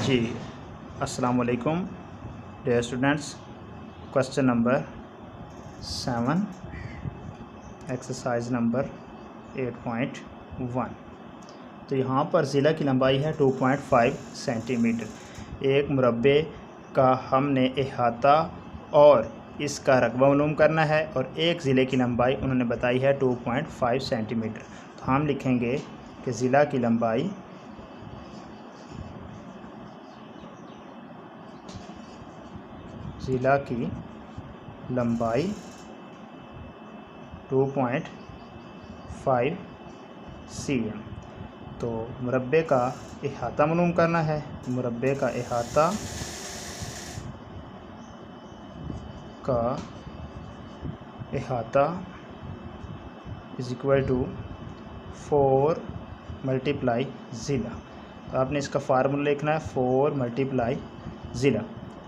जी अस्सलाम वालेकुम dear students. Question number 7 exercise number 8.1। तो यहाँ पर ज़िला की लंबाई है 2.5 सेंटीमीटर। एक मुरब्बे का हमने अहाता और इसका रकबा मालूम करना है और एक ज़िले की लंबाई उन्होंने बताई है 2.5 सेंटीमीटर। तो हम लिखेंगे कि ज़िला की लंबाई ज़िला की लंबाई 2.5 cm। तो मुरब्बे का अहाता मालूम करना है। मुरब्बे का अहाता इज़ इक्वल टू 4 मल्टीप्लाई ज़िला। तो आपने इसका फार्मूला लिखना है 4 मल्टीप्लाई ज़िला।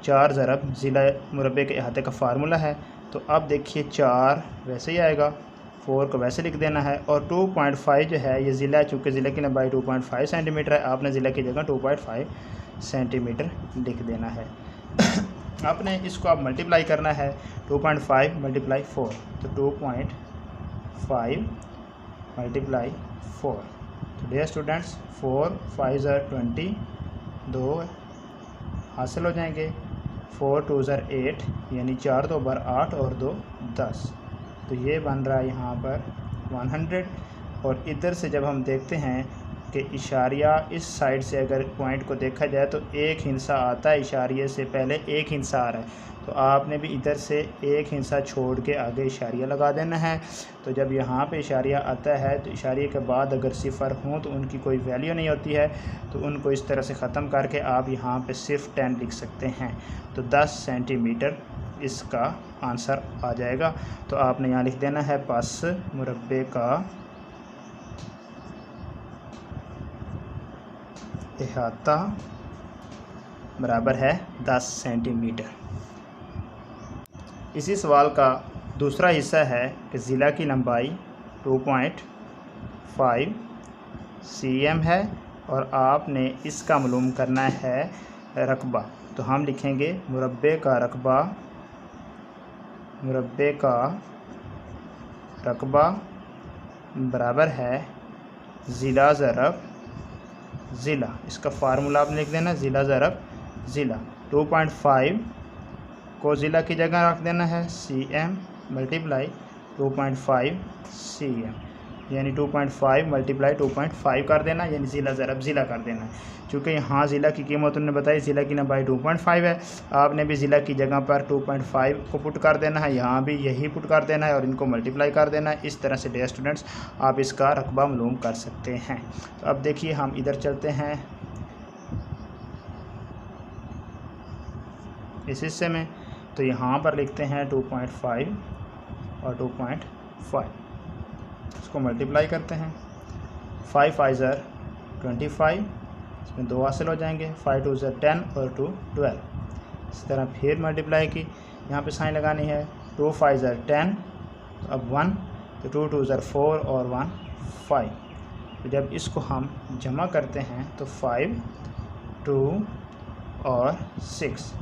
4 ज़रब ज़िला मुरब्बे के अहाते का फार्मूला है। तो अब देखिए 4 वैसे ही आएगा, 4 को वैसे लिख देना है और 2.5 जो है ये ज़िला, चूँकि ज़िले की लंबाई 2.5 सेंटीमीटर है, आपने ज़िला की जगह 2.5 सेंटीमीटर लिख देना है। आपने इसको अब मल्टीप्लाई करना है 2.5 मल्टीप्लाई 4। तो 2.5 मल्टीप्लाई 4। तो डियर स्टूडेंट्स 4 5 20 2 हासिल हो जाएंगे। 4 2 8 यानी 4 2 8 और 2 10। तो ये बन रहा है यहाँ पर 100। और इधर से जब हम देखते हैं कि इशारिया इस साइड से अगर पॉइंट को देखा जाए तो एक हिंसा आता है, इशारिये से पहले एक हिंसा आ रहा है, तो आपने भी इधर से एक हिंसा छोड़ के आगे इशारिया लगा देना है। तो जब यहाँ पे इशारिया आता है तो इशारिये के बाद अगर सिफ़र हों तो उनकी कोई वैल्यू नहीं होती है, तो उनको इस तरह से ख़त्म करके आप यहाँ पे सिर्फ 10 लिख सकते हैं। तो 10 सेंटीमीटर इसका आंसर आ जाएगा। तो आपने यहाँ लिख देना है बस मुरब्बे का अहाता बराबर है 10 सेंटीमीटर। इसी सवाल का दूसरा हिस्सा है कि ज़िला की लंबाई 2.5 cm है और आपने इसका मालूम करना है रकबा। तो हम लिखेंगे मुरब्बे का रकबा बराबर है ज़िला ज़रब ज़िला। इसका फार्मूला आपने लिख देना ज़िला ज़रब ज़िला। 2.5 को ज़िला की जगह रख देना है cm मल्टीप्लाई 2.5 cm, यानी 2.5 मल्टीप्लाई 2.5 कर देना, यानी ज़िला ज़रब ज़िला कर देना है। चूँकि यहाँ ज़िला की कीमत उन्होंने बताई, ज़िला की लंबाई 2.5 है, आपने भी ज़िला की जगह पर 2.5 को पुट कर देना है, यहाँ भी यही पुट कर देना है और इनको मल्टीप्लाई कर देना है। इस तरह से डियर स्टूडेंट्स आप इसका रकबा मालूम कर सकते हैं। तो अब देखिए हम इधर चलते हैं इस हिस्से में। तो यहाँ पर लिखते हैं 2.5 और 2.5, इसको मल्टीप्लाई करते हैं। 5 5 25, इसमें 2 हासिल हो जाएंगे। 5 2 10 और 2 12। इस तरह फिर मल्टीप्लाई की, यहाँ पे साइन लगानी है। 2 5 10, तो अब 1, तो 2 2 4 और 1 5। तो जब इसको हम जमा करते हैं तो 5 2 और 6।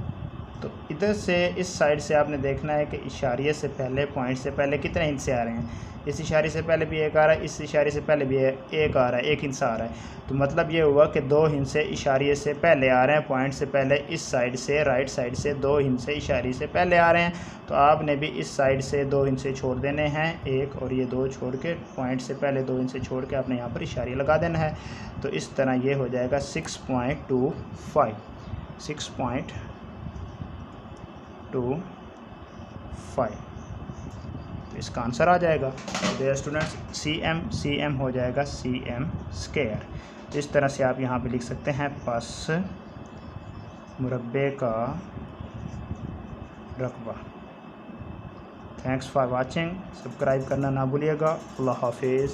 तो इधर से इस साइड से आपने देखना है कि इशारे से पहले, पॉइंट से पहले कितने हिस्से आ रहे हैं। इस इशारे से पहले भी एक आ रहा है, इस इशारे से पहले भी एक आ रहा है, एक हिस्सा आ रहा है। तो मतलब ये हुआ कि 2 हिस्से इशारे से पहले आ रहे हैं, पॉइंट से पहले। इस साइड से राइट साइड से 2 हिस्से इशारे से पहले आ रहे हैं। तो आपने भी इस साइड से 2 हिस्से छोड़ देने हैं, एक और ये 2 छोड़ के, पॉइंट से पहले 2 हिस्से छोड़ के आपने यहाँ पर इशारे लगा देना है। तो इस तरह ये हो जाएगा 6.25 तो इसका आंसर आ जाएगा। डियर स्टूडेंट्स cm हो जाएगा cm स्क्वायर। इस तरह से आप यहाँ पे लिख सकते हैं बस मुरब्बे का रकबा। Thanks for watching. सब्सक्राइब करना ना भूलिएगा। अल्लाह हाफिज़।